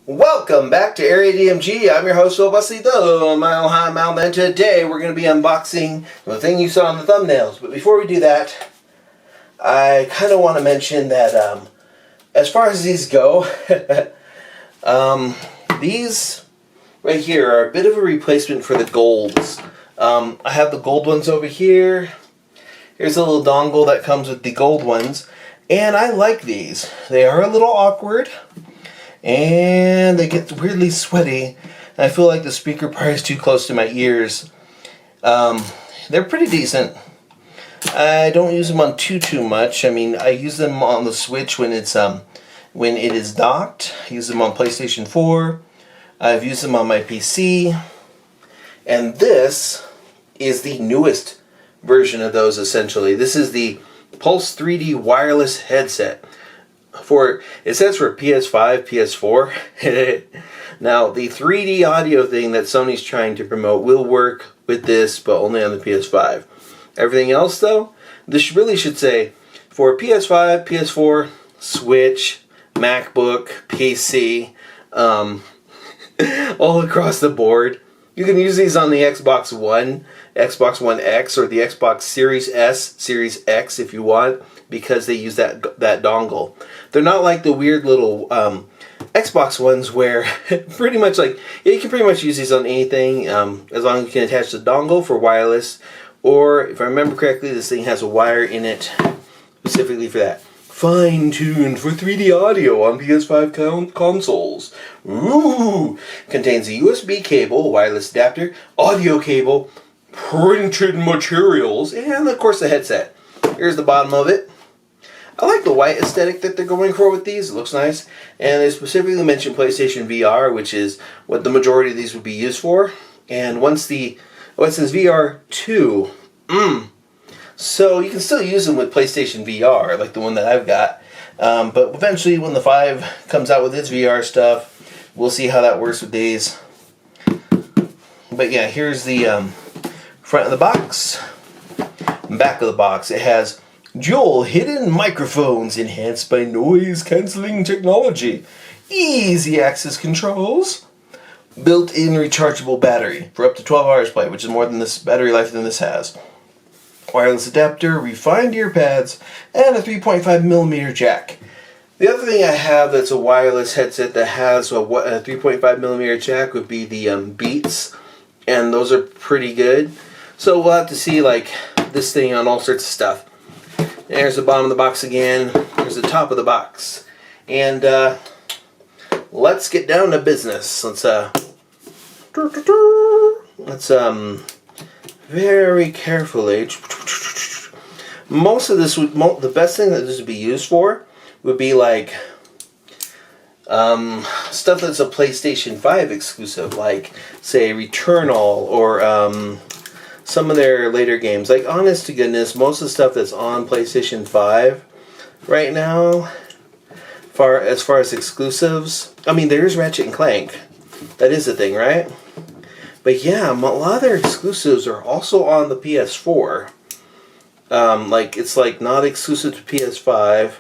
Welcome back to Area DMG. I'm your host, Phil Busley, the Mile High Mailman. Today we're going to be unboxing the thing you saw in the thumbnails. But before we do that, I kind of want to mention that as far as these go, these right here are a bit of a replacement for the golds. I have the gold ones over here. Here's a little dongle that comes with the gold ones. And I like these. They are a little awkward. And they get weirdly sweaty. And I feel like the speaker probably is too close to my ears. They're pretty decent. I don't use them on too much. I mean, I use them on the Switch when it is docked. I use them on PlayStation 4. I've used them on my PC. And this is the newest version of those, essentially. This is the Pulse 3D wireless headset. It says for PS5, PS4. Now, the 3D audio thing that Sony's trying to promote will work with this, but only on the PS5. Everything else, though, this really should say for PS5, PS4, Switch, MacBook, PC, all across the board. You can use these on the Xbox One, Xbox One X, or the Xbox Series S, Series X if you want, because they use that dongle. They're not like the weird little Xbox ones where pretty much like, you can pretty much use these on anything as long as you can attach the dongle for wireless, or if I remember correctly, this thing has a wire in it specifically for that. Fine-tuned for 3D audio on PS5 consoles. Ooh! Contains a USB cable, wireless adapter, audio cable, printed materials, and of course the headset. Here's the bottom of it. I like the white aesthetic that they're going for with these. It looks nice. And they specifically mentioned PlayStation VR, which is what the majority of these would be used for. And it says VR 2. So you can still use them with PlayStation VR, like the one that I've got. But eventually, when the 5 comes out with its VR stuff, we'll see how that works with these. But yeah, here's the front of the box. Back of the box, it has dual hidden microphones enhanced by noise-canceling technology, easy access controls, built-in rechargeable battery for up to 12 hours play, which is more than this battery life than this has. Wireless adapter, refined ear pads, and a 3.5mm jack. The other thing I have that's a wireless headset that has a 3.5mm jack would be the Beats, and those are pretty good. So we'll have to see like this thing on all sorts of stuff. There's the bottom of the box again. There's the top of the box. And let's get down to business. Let's very carefully. Most of this the best thing that this would be used for would be like stuff that's a PlayStation 5 exclusive, like say Returnal or some of their later games. Like, honest to goodness, most of the stuff that's on PlayStation 5 right now, as far as exclusives, I mean, there's Ratchet and Clank. That is the thing, right? But yeah, a lot of their exclusives are also on the PS4. Like, it's like not exclusive to PS5,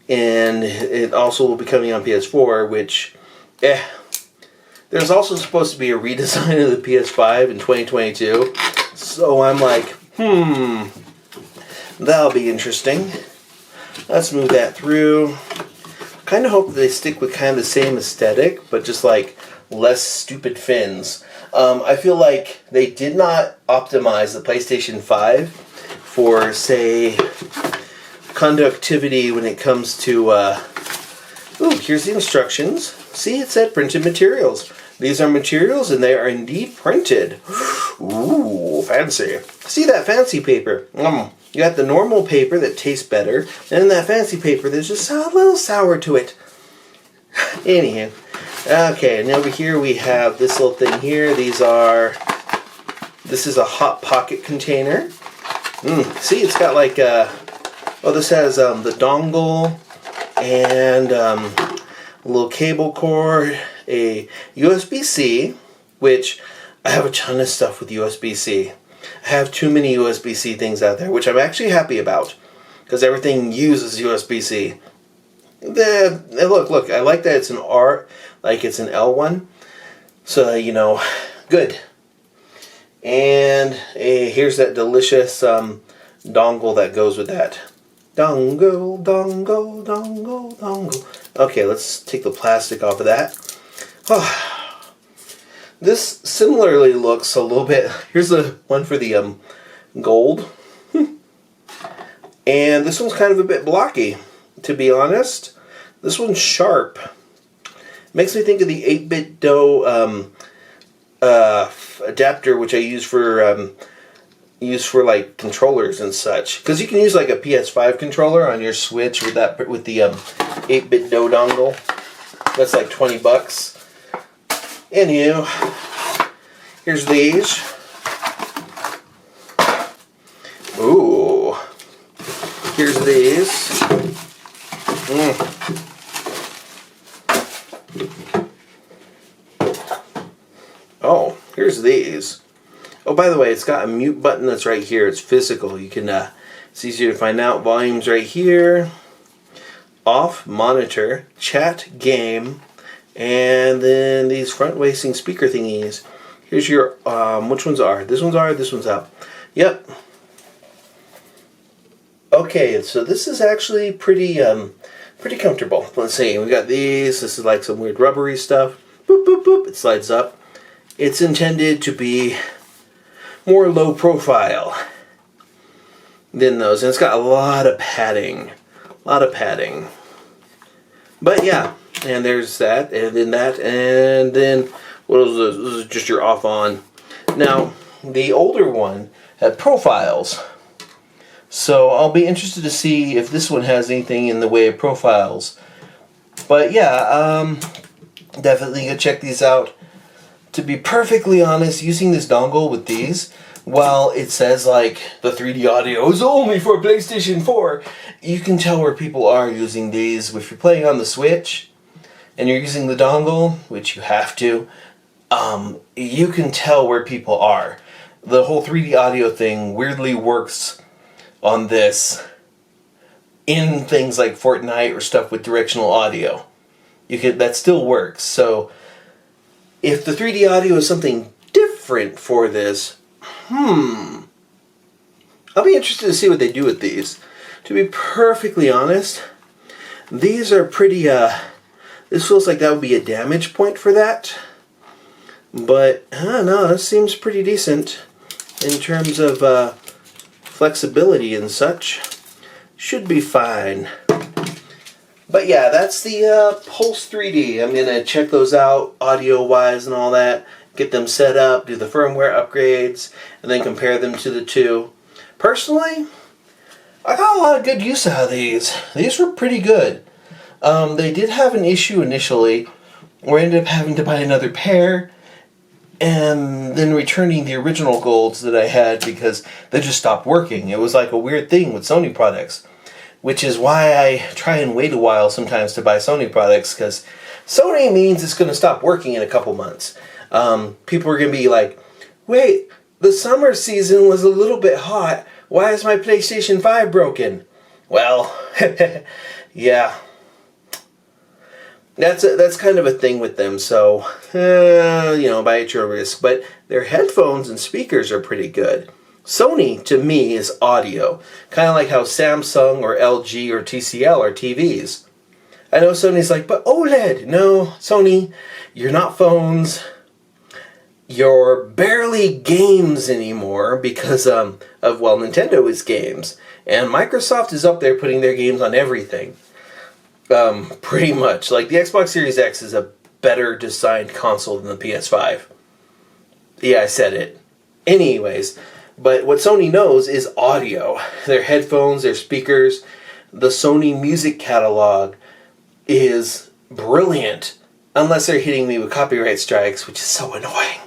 and it also will be coming on PS4, which, there's also supposed to be a redesign of the PS5 in 2022, so I'm like, that'll be interesting. Let's move that through. Kind of hope that they stick with kind of the same aesthetic, but just like less stupid fins. I feel like they did not optimize the PlayStation 5 for, say, conductivity when it comes to, here's the instructions. See, it said printed materials. These are materials and they are indeed printed. Ooh, fancy. See that fancy paper? You got the normal paper that tastes better, and in that fancy paper there's just a little sour to it. Anywho. Okay, and over here we have this little thing here. This is a Hot Pocket container. See, it's got like this has the dongle and a little cable cord, a USB-C, which I have a ton of stuff with USB-C. I have too many USB-C things out there, which I'm actually happy about, because everything uses USB-C. Look, I like that it's an R, like it's an L one. So, you know, good. And here's that delicious dongle that goes with that. Dongle, dongle, dongle, dongle. Okay, let's take the plastic off of that. Oh, this similarly looks a little bit... Here's the one for the gold. And this one's kind of a bit blocky, to be honest. This one's sharp. Makes me think of the 8-bit dough adapter, which I use for like controllers and such. Because you can use like a PS5 controller on your Switch with the 8-bit dough dongle. That's like $20. Anywho, here's these. Ooh. Here's these. Oh, here's these. Oh, by the way, it's got a mute button that's right here. It's physical. You can, it's easier to find out. Volume's right here. Off, monitor, chat, game, and then these front-facing speaker thingies. Here's your, which ones are? This one's R, this one's out. Yep. Okay, so this is actually pretty comfortable. Let's see, we got these. This is like some weird rubbery stuff. Boop, boop, boop. It slides up. It's intended to be more low profile than those. And it's got a lot of padding. But yeah, and there's that, and then that, and then what was this? This is just your off on. Now, the older one had profiles. So I'll be interested to see if this one has anything in the way of profiles. But yeah, definitely go check these out. To be perfectly honest, using this dongle with these, while it says like the 3D audio is only for PlayStation 4, you can tell where people are using these. If you're playing on the Switch and you're using the dongle, which you have to, you can tell where people are. The whole 3D audio thing weirdly works on this in things like Fortnite or stuff with directional audio. That still works. So if the 3D audio is something different for this, I'll be interested to see what they do with these. To be perfectly honest, these are pretty, this feels like that would be a damage point for that. But, I don't know, this seems pretty decent in terms of flexibility and such. Should be fine. But yeah, that's the Pulse 3D. I'm going to check those out audio-wise and all that. Get them set up, do the firmware upgrades, and then compare them to the two. Personally, I got a lot of good use out of these. These were pretty good. They did have an issue initially where I ended up having to buy another pair and then returning the original golds that I had because they just stopped working. It was like a weird thing with Sony products, which is why I try and wait a while sometimes to buy Sony products, because Sony means it's going to stop working in a couple months. People are going to be like, wait, the summer season was a little bit hot. Why is my PlayStation 5 broken? Well, yeah. That's kind of a thing with them, so, you know, buy at your risk. But their headphones and speakers are pretty good. Sony, to me, is audio. Kind of like how Samsung or LG or TCL are TVs. I know Sony's like, but OLED! No, Sony, you're not phones. You're barely games anymore because well, Nintendo is games. And Microsoft is up there putting their games on everything. Pretty much. Like, the Xbox Series X is a better designed console than the PS5. Yeah, I said it. Anyways, but what Sony knows is audio. Their headphones, their speakers, the Sony music catalog is brilliant. Unless they're hitting me with copyright strikes, which is so annoying.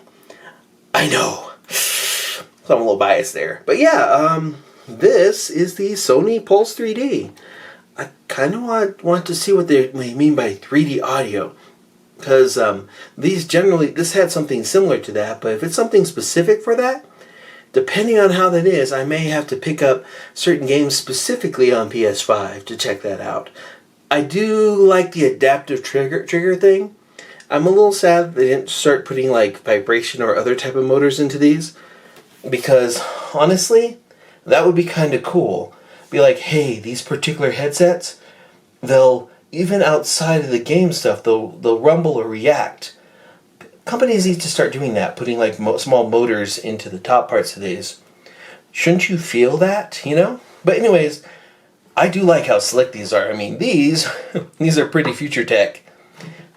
I know. So I'm a little biased there. But yeah, this is the Sony Pulse 3D. I kind of want to see what they mean by 3D audio. Because this had something similar to that. But if it's something specific for that, depending on how that is, I may have to pick up certain games specifically on PS5 to check that out. I do like the adaptive trigger thing. I'm a little sad that they didn't start putting like vibration or other type of motors into these, because honestly, that would be kind of cool. Be like, hey, these particular headsets, they'll, even outside of the game stuff, they'll rumble or react. Companies need to start doing that, putting like small motors into the top parts of these. Shouldn't you feel that, you know? But anyways, I do like how slick these are. I mean, these are pretty future tech.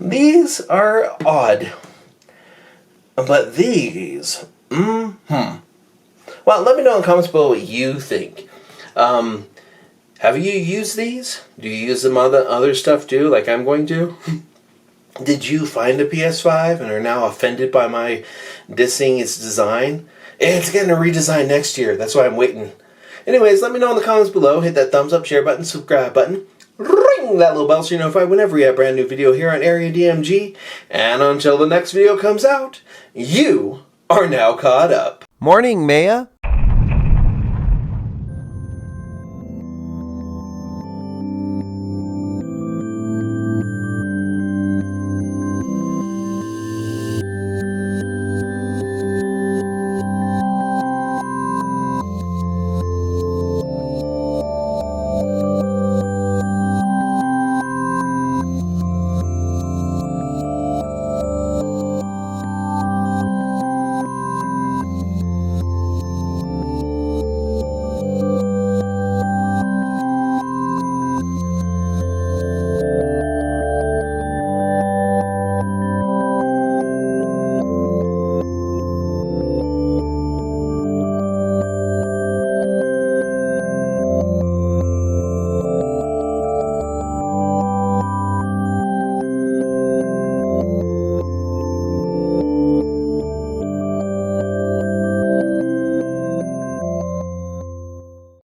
These are odd. But these, Well, let me know in the comments below what you think. Have you used these? Do you use them on the other stuff too, like I'm going to? Did you find a PS5 and are now offended by my dissing its design? It's getting a redesign next year. That's why I'm waiting. Anyways, let me know in the comments below. Hit that thumbs up, share button, subscribe button. Ring that little bell so you're notified whenever we have a brand new video here on Area DMG. And until the next video comes out, you are now caught up. Morning, Maya.